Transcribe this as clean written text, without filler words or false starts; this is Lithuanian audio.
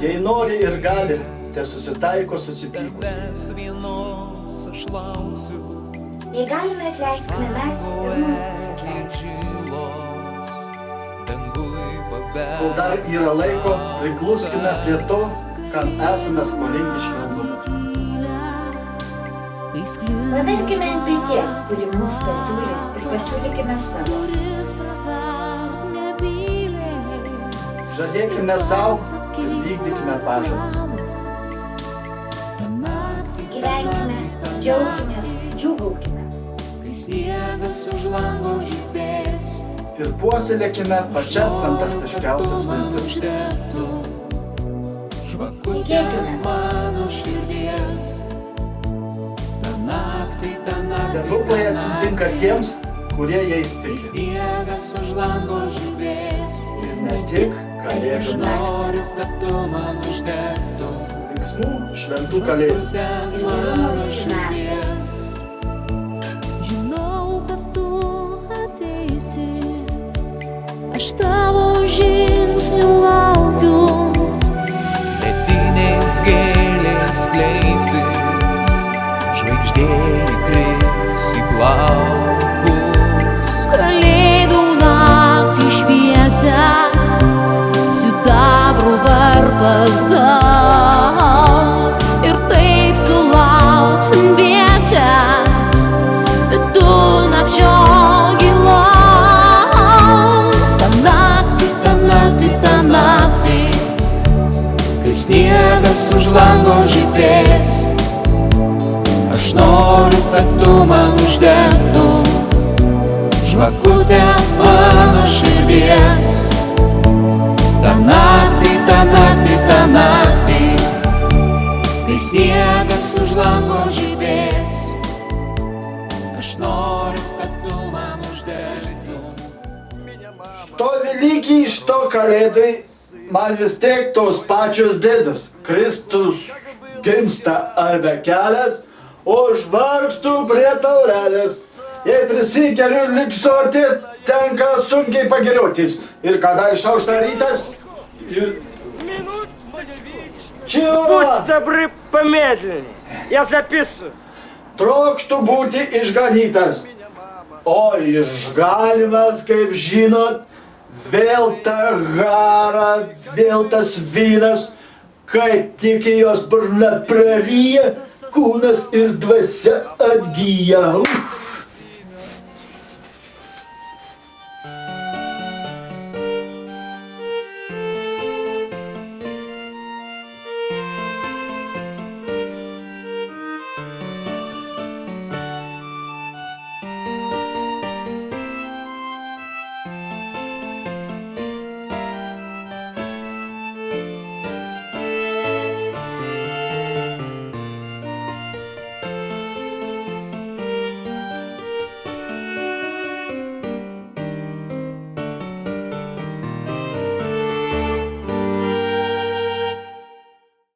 Jei nori ir gali, te susitaiko susipykus. Jei galime atleiskime mes ir mums bus atleista. Kol dar yra laiko, prigluskime prie to, kam esame skolingi šventumui. Paverkime ant peties, kuri mums pasiūlys, ir pasiūlykime savo. Žadėkime savo ir vykdykime pažadus. Gyvenkime, džiaukime, džiūgaukime. Ir puoselėkime pačias fantastiškiausias mintis. Tikėkime. Stebuklai atsitinka tiems, kurie jais tiki. Ir ne tik kalėdų naktį. Linksmų šventų kalėdų. Ir gerumo naktį. Žinau, kad tu ateisi, aš tavo žingsnių laukiu. Medinės gėlės kleisis, žvaigždė įkris į plaukus. Kalėdų naktį šviesa, sidabrų varpas gaus. Ir taip sulauksim dviese, nakčio gilaus. Ta naktį, Kai sniegas už lango žibės, aš noriu, kad tu man uždegtum žvakutę mano širdies. Ta naktį, kai sniegas už lango žibės, aš noriu, kad tu man uždegtum. Što Velykiai, što Kalėdai, man vis tiek tos pačios bėdos. Kristus gimsta arba kelias, o aš vargstu prie taurelės. Jei prisikeliu lyg sotis, tenka sunkiai pagiriotis. Ir kada išaušta rytas, ir... Чего? Будь добры, помедленнее. Я записываю. Trokštu būti išganytas. O išganymas, kaip žinot, vėl ta gara, vėl tas vynas, kaip tik jos burna praryja, kūnas ir dvasia atgyja.